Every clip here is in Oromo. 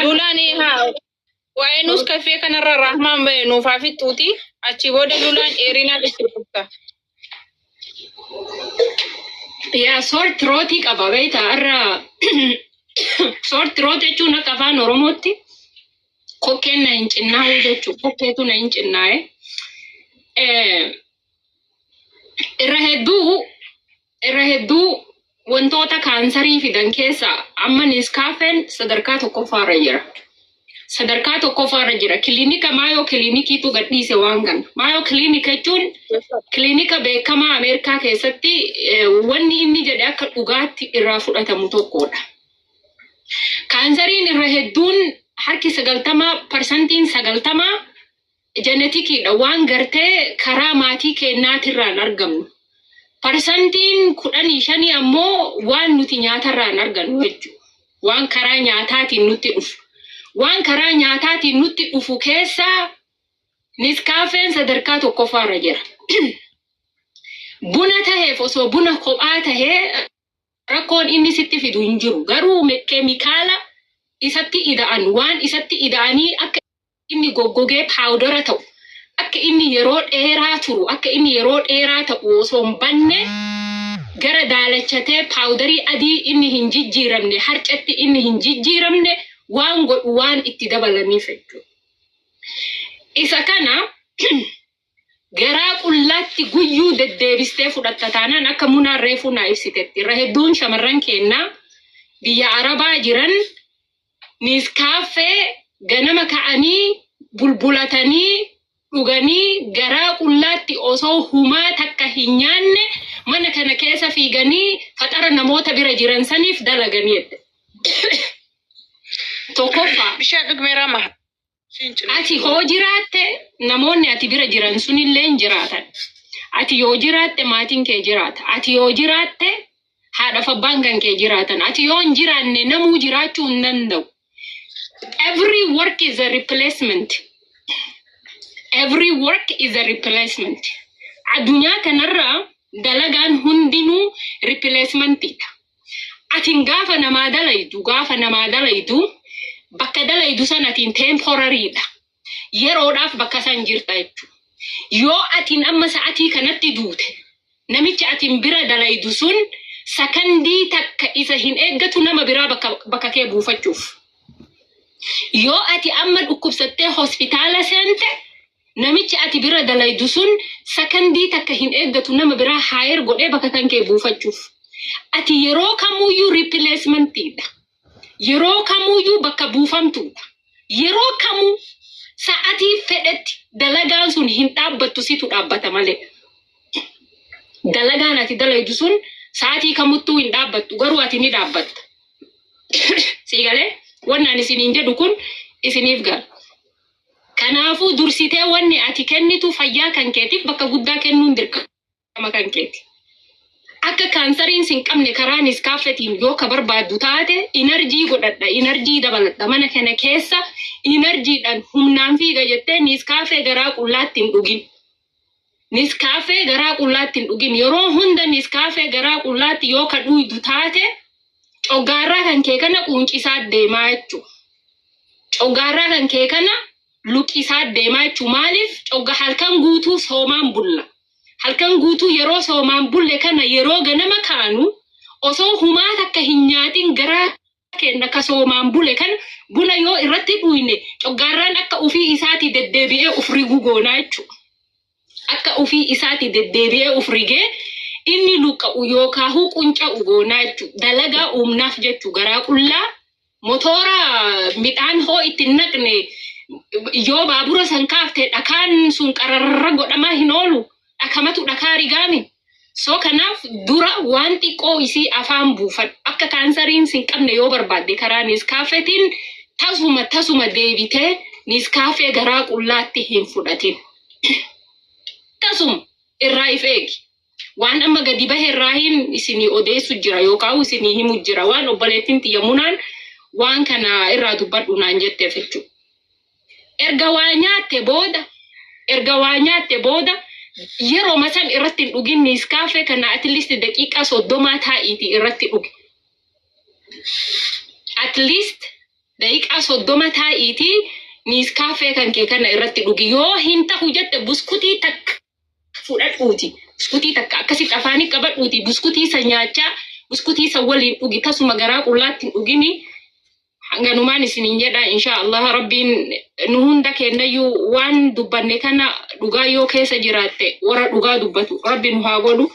Lulani haa. Waa'eenus kaffee kanarra rahmaan ba'e nuufaa fixuuti. Achi booda lulaan dheerinaa dhufta. Yaa sore throat qaba beektaa irra sore throat jechuun akka afaan Oromootti kokkeen na hin cinnaa'u jechuudha. Kokkeetu na hin cinnaa'e. Irra hedduu wantoota kaansarii fidan keessa amma Niskaafeen sadarkaa tokkoffaarra jira. Sadarkaa tokkoffaarra jira. Kiliinika Maayoo kiliinikiitu gadhiise waan kana. Maayoo kiliinika jechuun kiliinika beekamaa Ameerikaa keessatti wanni inni jedhe akka dhugaatti irraa fudhatamu tokkodha. Kaansariin irra hedduun harki 90% jenetikiidha waan gartee karaa maatii keenyaatirraan argamnu. Parsantiin 15 ammoo waan nuti nyaatarraan argannu jechuudha. Waan karaa nyaataatiin nutti dhufu. Waan karaa nyaataatiin nutti dhufu keessa Niskaafeen sadarkaa tokkoffaarra jira. Buna taheef osoo buna kophaa tahee rakkoon inni sitti fidu hin jiru. Garuu keemikaala isatti ida'an waan isatti ida'anii akka inni goggogee paawudara ta'u. Akka inni yeroo dheeraa ta'u osoo hin banne gara daalachatee paawudarii adii inni hin jijjiiramne harcatti inni hin jijjiiramne waan godhu waan itti dabalaniif jechuudha. Isa kana garaa qullaatti guyyuu deddeebistee fudhatta taanaan akka munaan reefuu naa ibsitetti irra hedduun shamarran keenyaa biyya Arabaa jiran Niskaafee ganama ka'anii bulbulatanii dhuganii garaa qullaatti osoo humaa takka hin nyaanne mana kana keessa fiiganii faxara namoota bira jiran saniif dalaganii. Tokkoffaa bishaan dhugmeeraa maha. Ati hoo jiraatte namoonni ati bira jiran sunillee hin jiraatan. Ati yoo jiraatte maatiin kee jiraata. Ati yoo jiraatte haadha fi abbaan kan kee jiraatan. Ati yoo hin jiraanne namuu jiraachuu hin danda'u. Every work is a replacement. Every work is a replacement. Addunyaa kanarra dalagaan hundinuu replacementidha. Atiin gaafa namaa dalaydu bakka dalaydu sanatiin temporaryidha. Yeroodhaaf bakka san jirta jechuudha. Yoo atiin amma sa'atii kanatti duute namichi atiin bira dalaydu sun sakandii takka isa hin eeggatu nama biraa bakka kee buufachuuf. Yoo ati amma dhukkubsattee hospitaala seente namichi ati bira dalaydu sun sakandii takka hin eeggatu nama biraa haayer godhee bakka kan kee buufachuuf. Ati yeroo kamuyyuu replacementidha. Yeroo kamuyyuu bakka buufamtuudha. Yeroo kamuu sa'atii fedhetti dalagaan sun hin dhaabbattu situ dhaabbata malee. Dalagaan ati dalaydu sun sa'atii kamuttuu hin dhaabbattu garuu ati ni dhaabbatta. Siigalee wannaan isiniin jedhu kun isiniif gala. Kanaafuu dursitee wanni ati kennitu fayyaa kan keetiif bakka guddaa kennuun dirqama kan keeti. Akka kaansariin sin qabne karaa Niskaafetiin yoo ka barbaaddu taate enerjii godhadha, enerjii dabaladha mana kana keessa enerjiidhaan humnaan fiiga jettee Niskaafee garaa qullaatti hin dhugin. Niskaafee garaa qullaatti hin dhugin. Yeroo hunda Niskaafee garaa qullaatti yoo ka dhuydu taate coggaarraa kan kee kana quuncisaa deemaa jechuudha. Coggaarraa kan kee kana luqisaa deemaa jechuudha. Maaliif cogga halkan guutuu soomaan bulla. Halkan guutuu yeroo soomaan bulle kana yeroo ganama kaanu osoo humaa takka hin nyaatin garaa kenna ka soomaan bulle kana buna yoo irratti dhuyne coggaarraan akka ufii isaati deddeebi'ee uf rigu goonaa jechuudha. Akka ufii isaati deddeebi'ee uf rigee inni luqa'u yookaan qunca'u goonaa jechuudha. Dalagaa uumnaaf jechuudha garaa qullaa motora midhaan hoo itti naqne yoo baabura san kaaftee dhakaan sun qararra godhamaa hin oolu. Akamatu dhakaa rigaami. So kanaaf dura waan xiqqoo isii afaan buufadhu. Akka kaansariin sin qabne yoo barbaadde karaa Niskaafetiin tasuma deebitee Niskaafee garaa qullaatti hin fudhatin. Tasuma irraa if eegi. Waan amma gadi bahe irraa hin isinii odeessu jira yookaan isinii himu jira. Waan obboleettiin xiyyamunaan waan kana irraa dubbadhu naan jetteef jechuudha. Erga waa nyaatte booda yeroo masan irratti dhugin Niskaafee kana at least daqiiqaa 30 taa'iiti irratti dhugi. At least daqiiqaa 30 taa'iitii niiskaafee kan kee kana irratti dhugi. Yoo hin ta'u jette buskutii takka fudhadhuuti. Buskutii takka akkasitti afaanii qabadhuuti. Buskutii isa nyaachaa buskutii isa waliin dhugi. Tasuma garaa qullaatti hin dhugini. Hanganumaan isiniin jedha inshaallah rabbiin nu hunda kennayyuu waan dubbanne kana dhugaa yoo keessa jiraatte warra dhugaa dubbatu rabbiin nu haa godhu.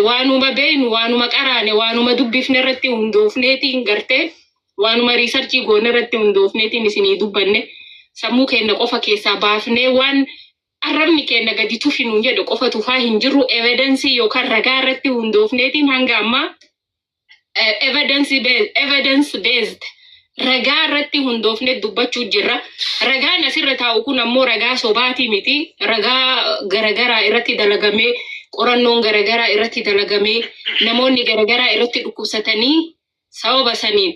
Waanuma beeynu waanuma qaraane waanuma dubbifne irratti hundoofneetiin gartee waanuma riisarchii goone irratti hundoofneetiin isinii dubbanne sammuu keenya qofa keessaa baafnee waan arrabni keenya gadi tufinu jedhu qofa tufaa hin jirru evidensii yookaan ragaa irratti hundoofneetiin hanga ammaa evidence based ragaa irratti hundoofne dubbachuu jirra. Ragaan asirra taa'u kun ammoo ragaa sobaatii miti. Ragaa garagaraa irratti dalagamee qorannoon garagaraa irratti dalagamee namoonni garagaraa irratti dhukkubsatanii sababa saniin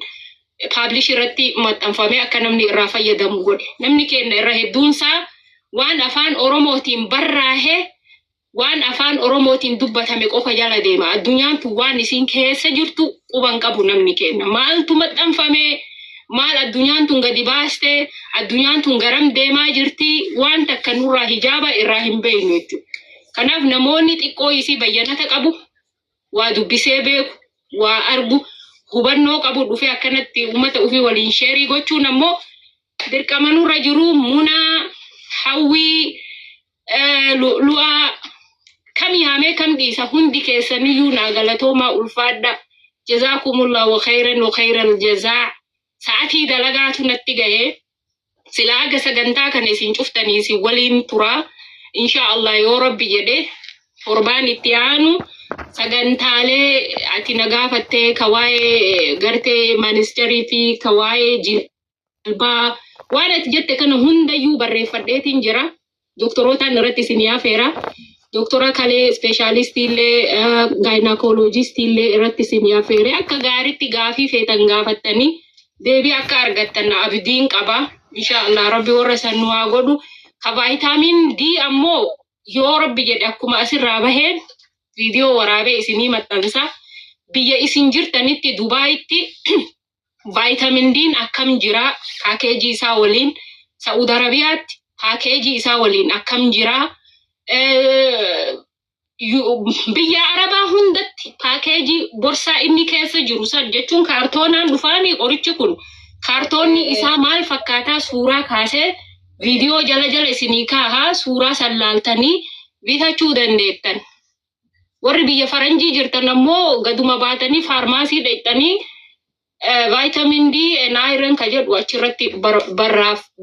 publish irratti maxxanfamee akka namni irraa fayyadamu godhe. Namni keenya irra hedduunsaa waan afaan Oromootiin barraa'ee waan afaan Oromootiin dubbatame qofa jala deema. Addunyaan tun waan isin keessa jirtu quban qabu namni keenya. Maaltu maxxanfamee maal addunyaan tun gadi baaste addunyaan tun garam deemaa jirti waan takka nurraa hijaaba irraa hin beeknu jechuudha. Kanaaf namoonni xiqqoo isii bayyanata qabu waa dubbisee beeku waa argu hubannoo qabu dhufee akkanatti uummata ofii waliin sheerii gochuun ammoo dirqama nurra jiru. Munaa hawwii lu'aa kam yaamee kam dhiisa hundi keessaniyyuu naa galatoomaa ulfaadha. Jazaakumullahu khayran wa khayral jazaa. Sa'atii dalagaatu natti gahee silaa aga sagantaa kana isin cuftanii isin waliin turaa inshaallah yoo rabbi jedhe torbaan itti aanu sagantaalee ati na gaafattee ka waa'ee gartee ministeerii fi ka waa'ee jilbaa waan ati jette kana hundayyuu barreeffadheetiin jira. Doktorootaan irratti isin yaafeera. Doktora kalee speeshaalistii illee gaayinaakooloojiistii illee irratti isin yaafeere. Akka gaariitti gaafii feetan gaafattanii deebii akka argattan abdiin qaba. Inshaallah rabbi warra san nu haa godhu. Ka vaayitaamin D ammoo yoo rabbi jedhe akkuma asirraa baheen viidiyoo waraabee isinii maxxansa. Biyya isin jirtanitti Dubaayitti vaayitaamin D'n akkam jira paakeejii isaa waliin. Saudi Arabiyaatti paakeejii isaa waliin akkam jira. Biyya Arabaa hundatti paakeejii borsaa inni keessa jiru san jechuun kaartoonaan dhufaanii qorichi kun kaartoonni isaa maal fakkaataa suuraa kaasee viidiyoo jala isinii kaahaa suuraa sallaaltanii bitachuu dandeettan. Warri biyya faranjii jirtan ammoo gaduma baatanii faarmaasii dhaqxanii vaayitaamin D and iron ka jedhu achirratti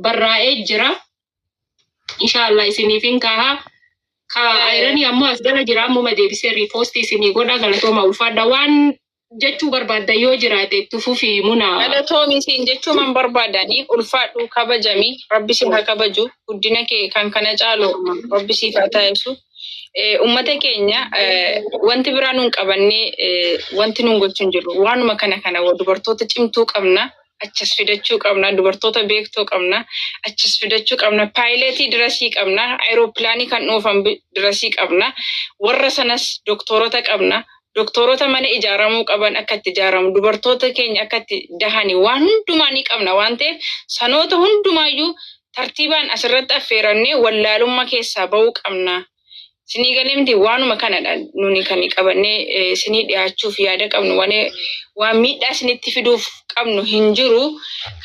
barraa'ee jira. Inshaallah isiniifin kaahaa. Ka irani ammoo as gala jira ammoo deebisee riipoostii isinii godha galatooma ulfaadha. Waan jechuu barbaadda yoo jiraate tufuufi muna. Galatoomi isin jechuu man barbaadanii ulfaadhu kabajami rabbi si haa kabaju guddina kee kan kana caalu rabbi si haa taasisu. Ummata keenya wanti biraa nuun qabannee wanti nuun gochuun jiru waanuma kana dubartoota cimtuu qabna. Achas fidachuu qabna dubartoota beektuu qabna achas fidachuu qabna paayileetii dirasii qabna aeroplaanii kan dhoofan dirasii qabna warra sanas doktorota qabna doktorota mana ijaaramuu qaban akka itti ijaaramu dubartoota keenya akka itti dahani waan hundumaa ni qabna waan ta'eef sanoota hundumaayyuu tartiibaan asirratti affeerannee wallaalummaa keessaa ba'uu qabna. Sinii galimti waanuma kanadha nuni kan qabannee sinii dhiyaachuuf yaada qabnu waan miidhaa sinitti fiduuf qabnu hin jiru.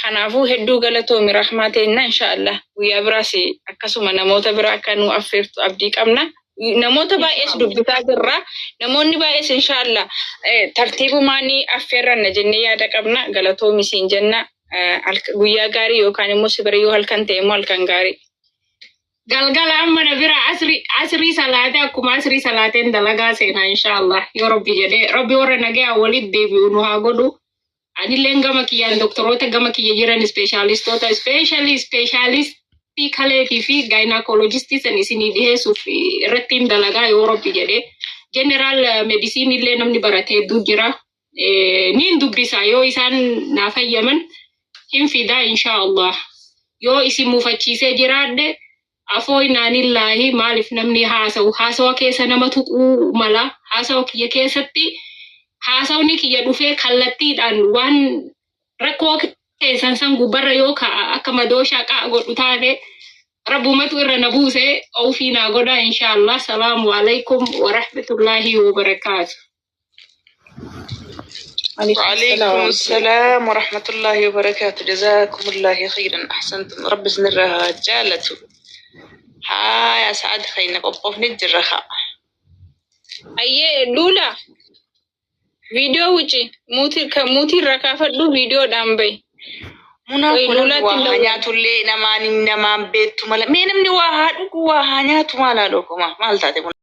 Kanaafuu hedduu galatoomi rahmateenna inshaallah guyyaa biraas akkasuma namoota biraa akka nu affeertu abdii qabna. Namoota baay'ees dubbisaa jirra. Namoonni baay'ees inshaallah tartiibumaan affeerranna jennee yaada qabna. Galatoomi siin jenna guyyaa gaarii yookaan immoo sibira yoo halkan ta'e immoo halkan gaarii. Galgala amma na bira asri salate akkuma asri salateen dalagaa seena inshaallah yoo rabbi jedhe rabbi warra nagaa walitti deebi'u nu haa godhu. Anilleen gama kiyyaan doktoroota gama kiyya jiran speeshaalistoota speeshaalistii kaleetii fi gaayinaakoolojistii san isinii dhiheessuuf irratti dalagaa yoo rabbi jedhe. Jeneraal meedisiinii illee namni baratee hedduu jira. Niin dubbisa yoo isaan naa fayyaman hin fidaa inshaallah. Yoo isin muufachiisee jiraadde afoo inaanillahi maaliif namni haasawa keessa nama tuquu mala haasawa kiyya keessatti haasawni kiyya dhufee kallattiidhaan waan rakkoo San gubarra yoo akka madooshaa qaa godhu taate rabbumatu irra na buuse ofii naa godha inshallah. Salaamu alaikum wa rahmatullahi wa barakatuh. وعليكم السلام ورحمة الله وبركاته. جزاكم الله خيرا، أحسنتم. رب سنرها جالته. ها يا سعد خينا قبوف نجرها. أيه لولا فيديو وجي موتي ركافة دو فيديو دامبي. Muna kula wahanya tulle namani namam betu mala. Menam ni wahadu ku wahanya tu mala dokoma. Mal tate.